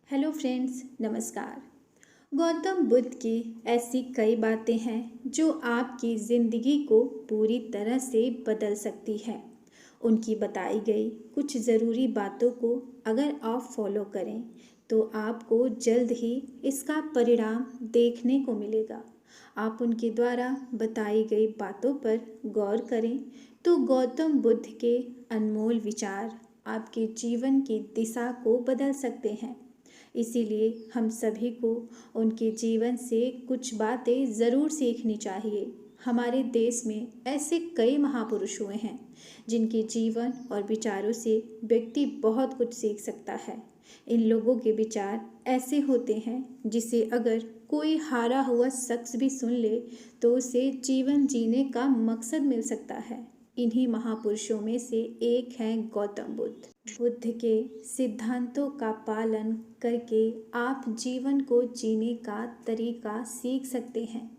Hello friends, नमस्कार। गौतम बुद्ध की ऐसी कई बातें हैं जो आपकी ज़िंदगी को पूरी तरह से बदल सकती है। उनकी बताई गई कुछ ज़रूरी बातों को अगर आप फॉलो करें तो आपको जल्द ही इसका परिणाम देखने को मिलेगा। आप उनके द्वारा बताई गई बातों पर गौर करें तो गौतम बुद्ध के अनमोल विचार आपके जीवन की दिशा को बदल सकते हैं। इसीलिए हम सभी को उनके जीवन से कुछ बातें ज़रूर सीखनी चाहिए। हमारे देश में ऐसे कई महापुरुष हुए हैं जिनके जीवन और विचारों से व्यक्ति बहुत कुछ सीख सकता है। इन लोगों के विचार ऐसे होते हैं जिसे अगर कोई हारा हुआ शख्स भी सुन ले तो उसे जीवन जीने का मकसद मिल सकता है। इन्हीं महापुरुषों में से एक हैं गौतम बुद्ध। बुद्ध के सिद्धांतों का पालन करके आप जीवन को जीने का तरीका सीख सकते हैं।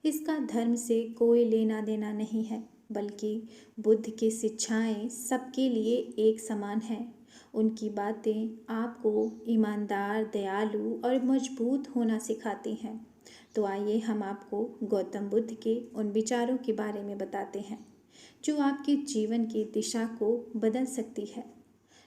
इसका धर्म से कोई लेना देना नहीं है, बल्कि बुद्ध की शिक्षाएं सबके लिए एक समान हैं। उनकी बातें आपको ईमानदार, दयालु और मजबूत होना सिखाती हैं। तो आइए हम आपको गौतम बुद्ध के उन विचारों के बारे में बताते हैं जो आपके जीवन की दिशा को बदल सकती है।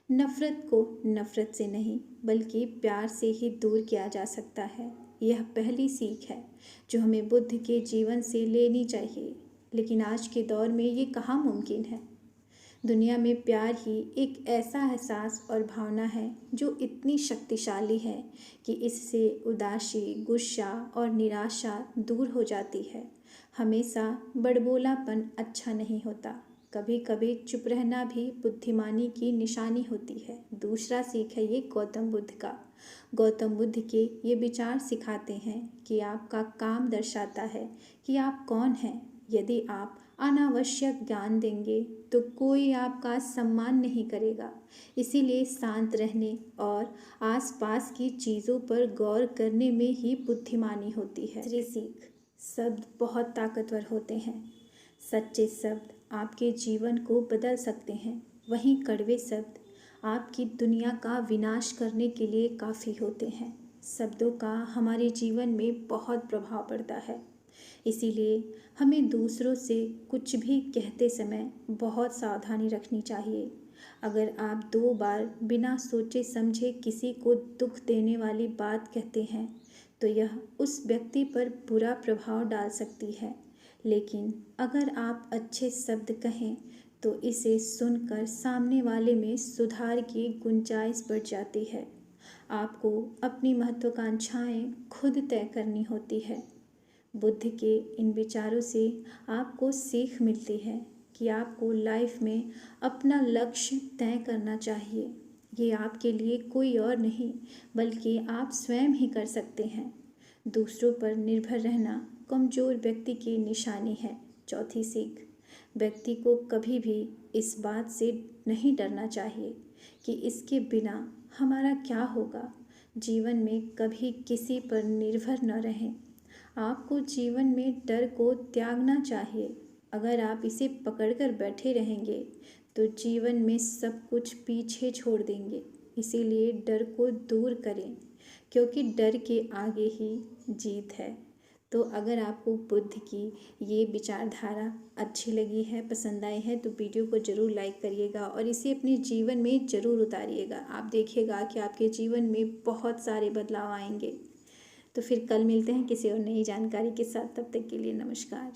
नफ़रत को नफ़रत से नहीं बल्कि प्यार से ही दूर किया जा सकता है। यह पहली सीख है जो हमें बुद्ध के जीवन से लेनी चाहिए। लेकिन आज के दौर में ये कहाँ मुमकिन है। दुनिया में प्यार ही एक ऐसा एहसास और भावना है जो इतनी शक्तिशाली है कि इससे उदासी, गुस्सा और निराशा दूर हो जाती है। हमेशा बड़बोलापन अच्छा नहीं होता। कभी कभी चुप रहना भी बुद्धिमानी की निशानी होती है। दूसरा सीख है ये गौतम बुद्ध का। गौतम बुद्ध के ये विचार सिखाते हैं कि आपका काम दर्शाता है कि आप कौन हैं। यदि आप अनावश्यक ज्ञान देंगे तो कोई आपका सम्मान नहीं करेगा। इसीलिए शांत रहने और आसपास की चीज़ों पर गौर करने में ही बुद्धिमानी होती है। तीसरी सीख, शब्द बहुत ताकतवर होते हैं। सच्चे शब्द आपके जीवन को बदल सकते हैं, वहीं कड़वे शब्द आपकी दुनिया का विनाश करने के लिए काफ़ी होते हैं। शब्दों का हमारे जीवन में बहुत प्रभाव पड़ता है। इसीलिए हमें दूसरों से कुछ भी कहते समय बहुत सावधानी रखनी चाहिए। अगर आप 2 बार बिना सोचे समझे किसी को दुख देने वाली बात कहते हैं तो यह उस व्यक्ति पर बुरा प्रभाव डाल सकती है। लेकिन अगर आप अच्छे शब्द कहें तो इसे सुनकर सामने वाले में सुधार की गुंजाइश बढ़ जाती है। आपको अपनी महत्वाकांक्षाएं खुद तय करनी होती है। बुद्ध के इन विचारों से आपको सीख मिलती है कि आपको लाइफ में अपना लक्ष्य तय करना चाहिए। ये आपके लिए कोई और नहीं बल्कि आप स्वयं ही कर सकते हैं। दूसरों पर निर्भर रहना कमज़ोर व्यक्ति की निशानी है। चौथी सीख, व्यक्ति को कभी भी इस बात से नहीं डरना चाहिए कि इसके बिना हमारा क्या होगा। जीवन में कभी किसी पर निर्भर न रहें। आपको जीवन में डर को त्यागना चाहिए। अगर आप इसे पकड़कर बैठे रहेंगे तो जीवन में सब कुछ पीछे छोड़ देंगे। इसीलिए डर को दूर करें, क्योंकि डर के आगे ही जीत है। तो अगर आपको बुद्ध की ये विचारधारा अच्छी लगी है, पसंद आई है, तो वीडियो को ज़रूर लाइक करिएगा और इसे अपने जीवन में ज़रूर उतारिएगा। आप देखिएगा कि आपके जीवन में बहुत सारे बदलाव आएंगे। तो फिर कल मिलते हैं किसी और नई जानकारी के साथ। तब तक के लिए नमस्कार।